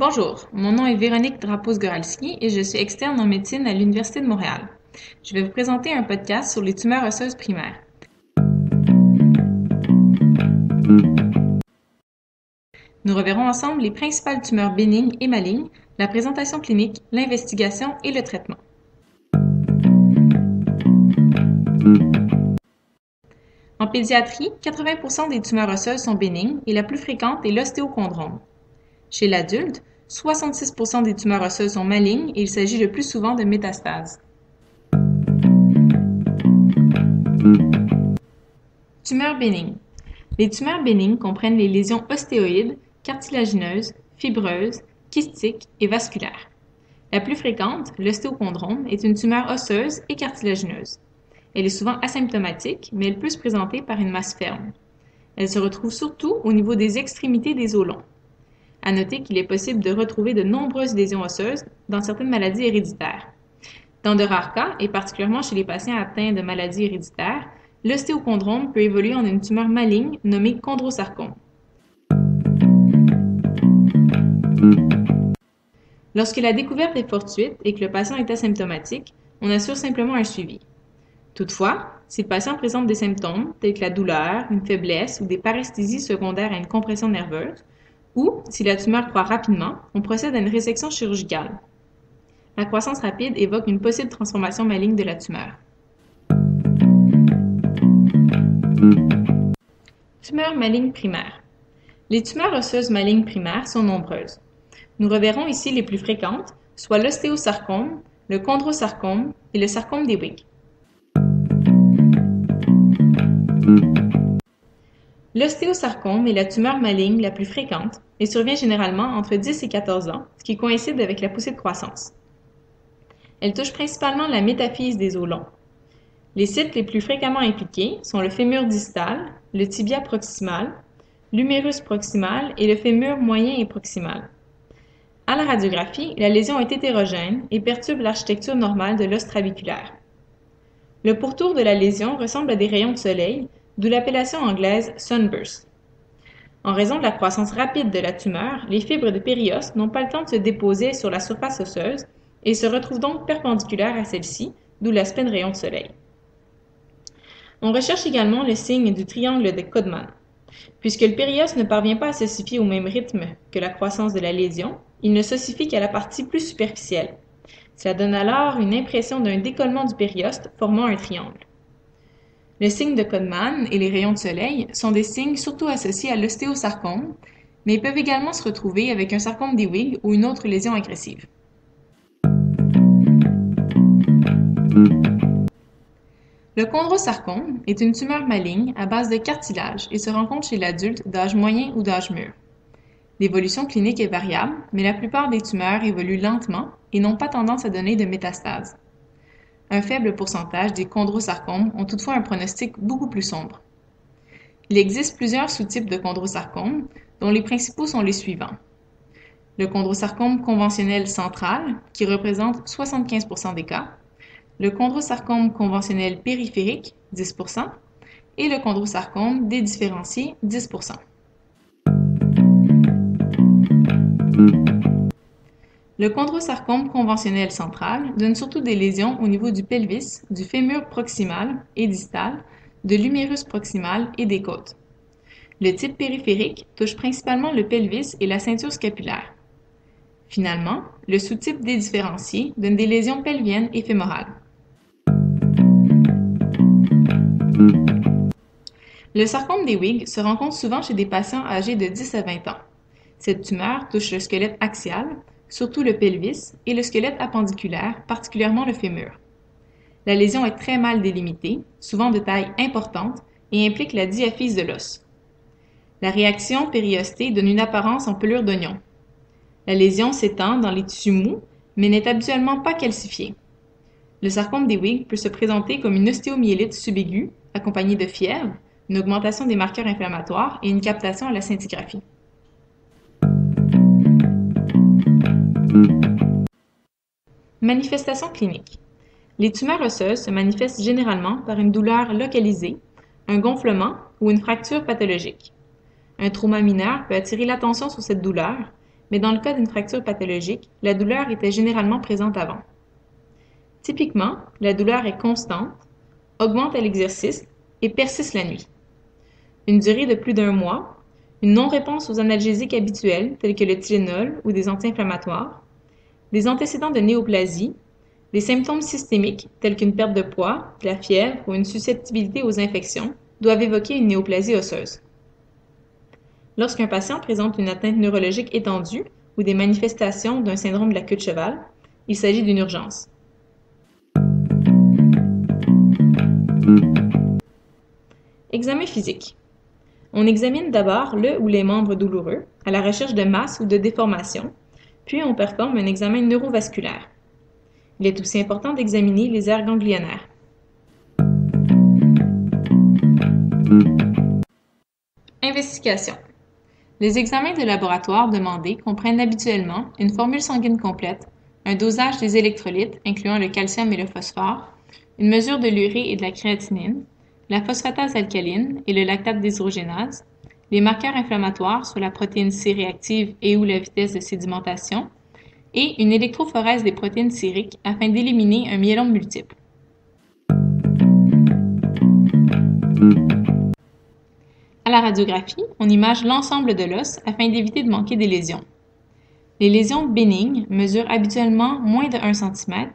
Bonjour, mon nom est Véronique Drapos-Goralski et je suis externe en médecine à l'Université de Montréal. Je vais vous présenter un podcast sur les tumeurs osseuses primaires. Nous reverrons ensemble les principales tumeurs bénignes et malignes, la présentation clinique, l'investigation et le traitement. En pédiatrie, 80% des tumeurs osseuses sont bénignes et la plus fréquente est l'ostéochondrome. Chez l'adulte, 66% des tumeurs osseuses sont malignes et il s'agit le plus souvent de métastases. Tumeurs bénignes. Les tumeurs bénignes comprennent les lésions ostéoïdes, cartilagineuses, fibreuses, kystiques et vasculaires. La plus fréquente, l'ostéochondrome, est une tumeur osseuse et cartilagineuse. Elle est souvent asymptomatique, mais elle peut se présenter par une masse ferme. Elle se retrouve surtout au niveau des extrémités des os longs. À noter qu'il est possible de retrouver de nombreuses lésions osseuses dans certaines maladies héréditaires. Dans de rares cas, et particulièrement chez les patients atteints de maladies héréditaires, l'ostéochondrome peut évoluer en une tumeur maligne nommée chondrosarcome. Lorsque la découverte est fortuite et que le patient est asymptomatique, on assure simplement un suivi. Toutefois, si le patient présente des symptômes tels que la douleur, une faiblesse ou des paresthésies secondaires à une compression nerveuse, ou, si la tumeur croît rapidement, on procède à une résection chirurgicale. La croissance rapide évoque une possible transformation maligne de la tumeur. Tumeurs malignes primaires. Les tumeurs osseuses malignes primaires sont nombreuses. Nous reverrons ici les plus fréquentes, soit l'ostéosarcome, le chondrosarcome et le sarcome d'Ewig. L'ostéosarcome est la tumeur maligne la plus fréquente et survient généralement entre 10 et 14 ans, ce qui coïncide avec la poussée de croissance. Elle touche principalement la métaphyse des os longs. Les sites les plus fréquemment impliqués sont le fémur distal, le tibia proximal, l'humérus proximal et le fémur moyen et proximal. À la radiographie, la lésion est hétérogène et perturbe l'architecture normale de l'os trabéculaire. Le pourtour de la lésion ressemble à des rayons de soleil, d'où l'appellation anglaise sunburst. En raison de la croissance rapide de la tumeur, les fibres de périos n'ont pas le temps de se déposer sur la surface osseuse et se retrouvent donc perpendiculaires à celle-ci, d'où l'aspect de rayon de soleil. On recherche également le signe du triangle de Codman. Puisque le périos ne parvient pas à s'ossifier au même rythme que la croissance de la lésion, il ne s'ossifie qu'à la partie plus superficielle. Cela donne alors une impression d'un décollement du périoste formant un triangle. Le signe de Codman et les rayons de soleil sont des signes surtout associés à l'ostéosarcome, mais peuvent également se retrouver avec un sarcome d'Ewig ou une autre lésion agressive. Le chondrosarcome est une tumeur maligne à base de cartilage et se rencontre chez l'adulte d'âge moyen ou d'âge mûr. L'évolution clinique est variable, mais la plupart des tumeurs évoluent lentement et n'ont pas tendance à donner de métastases. Un faible pourcentage des chondrosarcomes ont toutefois un pronostic beaucoup plus sombre. Il existe plusieurs sous-types de chondrosarcome, dont les principaux sont les suivants. Le chondrosarcome conventionnel central, qui représente 75% des cas, le chondrosarcome conventionnel périphérique, 10%, et le chondrosarcome dédifférencié, 10%. Le chondrosarcome conventionnel central donne surtout des lésions au niveau du pelvis, du fémur proximal et distal, de l'humérus proximal et des côtes. Le type périphérique touche principalement le pelvis et la ceinture scapulaire. Finalement, le sous-type dédifférencié donne des lésions pelviennes et fémorales. Le sarcome d'Ewig se rencontre souvent chez des patients âgés de 10 à 20 ans. Cette tumeur touche le squelette axial, surtout le pelvis, et le squelette appendiculaire, particulièrement le fémur. La lésion est très mal délimitée, souvent de taille importante, et implique la diaphyse de l'os. La réaction périostée donne une apparence en pelure d'oignon. La lésion s'étend dans les tissus mous, mais n'est habituellement pas calcifiée. Le sarcome d'Ewig peut se présenter comme une ostéomyélite subaiguë, accompagnée de fièvre, une augmentation des marqueurs inflammatoires et une captation à la scintigraphie. Manifestations cliniques. Les tumeurs osseuses se manifestent généralement par une douleur localisée, un gonflement ou une fracture pathologique. Un trauma mineur peut attirer l'attention sur cette douleur, mais dans le cas d'une fracture pathologique, la douleur était généralement présente avant. Typiquement, la douleur est constante, augmente à l'exercice et persiste la nuit. Une durée de plus d'1 mois, une non-réponse aux analgésiques habituels tels que le Tylenol ou des anti-inflammatoires, des antécédents de néoplasie, des symptômes systémiques tels qu'une perte de poids, de la fièvre ou une susceptibilité aux infections doivent évoquer une néoplasie osseuse. Lorsqu'un patient présente une atteinte neurologique étendue ou des manifestations d'un syndrome de la queue de cheval, il s'agit d'une urgence. Examen physique. On examine d'abord le ou les membres douloureux à la recherche de masse ou de déformation, puis on performe un examen neurovasculaire. Il est aussi important d'examiner les aires ganglionnaires. Investigation. Les examens de laboratoire demandés comprennent habituellement une formule sanguine complète, un dosage des électrolytes incluant le calcium et le phosphore, une mesure de l'urée et de la créatinine, la phosphatase alcaline et le lactate deshydrogénase, les marqueurs inflammatoires sur la protéine C réactive et ou la vitesse de sédimentation, et une électrophorèse des protéines sériques afin d'éliminer un myélome multiple. À la radiographie, on image l'ensemble de l'os afin d'éviter de manquer des lésions. Les lésions bénignes mesurent habituellement moins de 1 cm,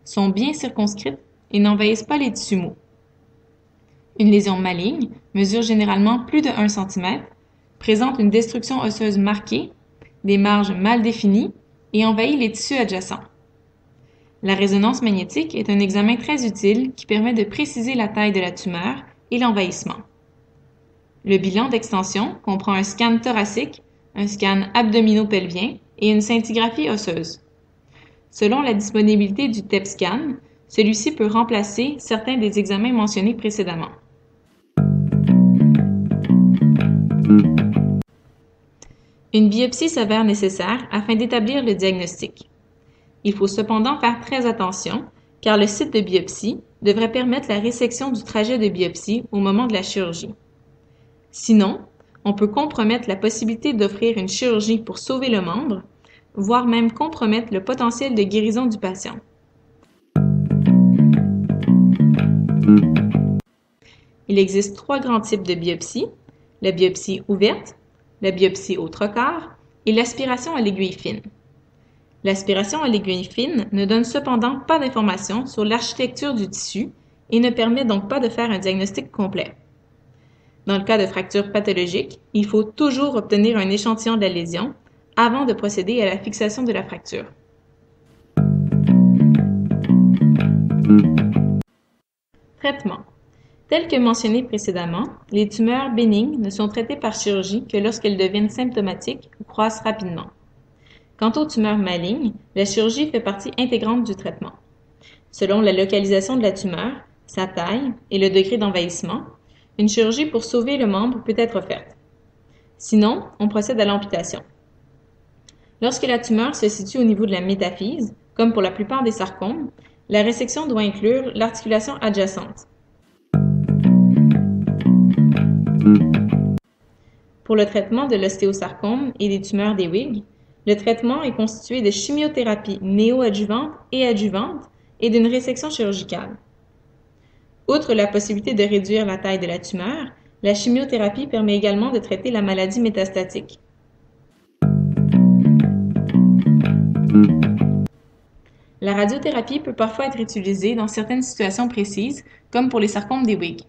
sont bien circonscrites et n'envahissent pas les tissus mous. Une lésion maligne mesure généralement plus de 1 cm, présente une destruction osseuse marquée, des marges mal définies et envahit les tissus adjacents. La résonance magnétique est un examen très utile qui permet de préciser la taille de la tumeur et l'envahissement. Le bilan d'extension comprend un scan thoracique, un scan abdominopelvien et une scintigraphie osseuse. Selon la disponibilité du TEP scan, celui-ci peut remplacer certains des examens mentionnés précédemment. Une biopsie s'avère nécessaire afin d'établir le diagnostic. Il faut cependant faire très attention car le site de biopsie devrait permettre la résection du trajet de biopsie au moment de la chirurgie. Sinon, on peut compromettre la possibilité d'offrir une chirurgie pour sauver le membre, voire même compromettre le potentiel de guérison du patient. Il existe 3 grands types de biopsie, la biopsie ouverte, la biopsie au trocar et l'aspiration à l'aiguille fine. L'aspiration à l'aiguille fine ne donne cependant pas d'informations sur l'architecture du tissu et ne permet donc pas de faire un diagnostic complet. Dans le cas de fracture pathologique, il faut toujours obtenir un échantillon de la lésion avant de procéder à la fixation de la fracture. Traitement. Tel que mentionné précédemment, les tumeurs bénignes ne sont traitées par chirurgie que lorsqu'elles deviennent symptomatiques ou croissent rapidement. Quant aux tumeurs malignes, la chirurgie fait partie intégrante du traitement. Selon la localisation de la tumeur, sa taille et le degré d'envahissement, une chirurgie pour sauver le membre peut être faite. Sinon, on procède à l'amputation. Lorsque la tumeur se situe au niveau de la métaphyse, comme pour la plupart des sarcomes, la résection doit inclure l'articulation adjacente. Pour le traitement de l'ostéosarcome et des tumeurs d'Ewig, le traitement est constitué de chimiothérapie néoadjuvante et adjuvante et d'une résection chirurgicale. Outre la possibilité de réduire la taille de la tumeur, la chimiothérapie permet également de traiter la maladie métastatique. La radiothérapie peut parfois être utilisée dans certaines situations précises, comme pour les sarcomes d'Ewig.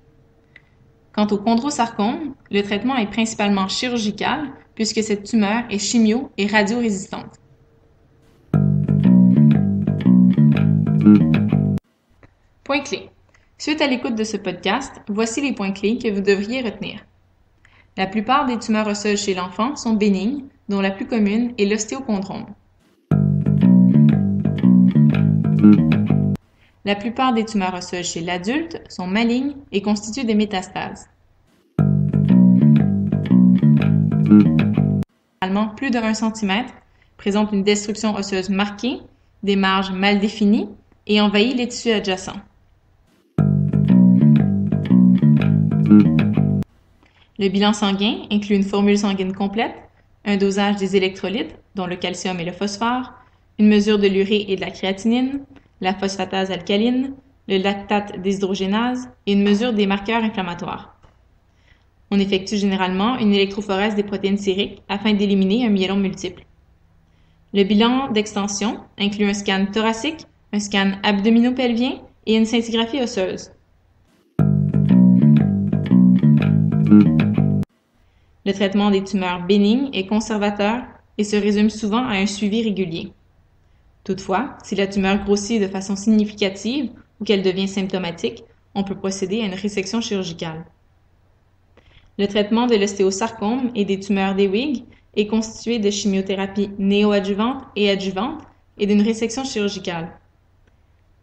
Quant au chondrosarcome, le traitement est principalement chirurgical puisque cette tumeur est chimio- et radiorésistante. Points clés. Suite à l'écoute de ce podcast, voici les points clés que vous devriez retenir. La plupart des tumeurs osseuses chez l'enfant sont bénignes, dont la plus commune est l'ostéochondrome. La plupart des tumeurs osseuses chez l'adulte sont malignes et constituent des métastases. Généralement plus de 1 cm, présentent une destruction osseuse marquée, des marges mal définies et envahit les tissus adjacents. Le bilan sanguin inclut une formule sanguine complète, un dosage des électrolytes, dont le calcium et le phosphore, une mesure de l'urée et de la créatinine, la phosphatase alcaline, le lactate déshydrogénase et une mesure des marqueurs inflammatoires. On effectue généralement une électrophorèse des protéines sériques afin d'éliminer un myélome multiple. Le bilan d'extension inclut un scan thoracique, un scan abdominopelvien et une scintigraphie osseuse. Le traitement des tumeurs bénignes est conservateur et se résume souvent à un suivi régulier. Toutefois, si la tumeur grossit de façon significative ou qu'elle devient symptomatique, on peut procéder à une résection chirurgicale. Le traitement de l'ostéosarcome et des tumeurs d'Ewig est constitué de chimiothérapie néoadjuvante et adjuvante et d'une résection chirurgicale.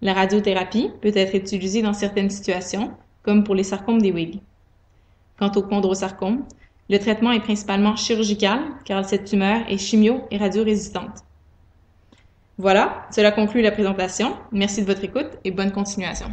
La radiothérapie peut être utilisée dans certaines situations, comme pour les sarcomes d'Ewig. Quant au chondrosarcome, le traitement est principalement chirurgical car cette tumeur est chimio- et radiorésistante. Voilà, cela conclut la présentation. Merci de votre écoute et bonne continuation.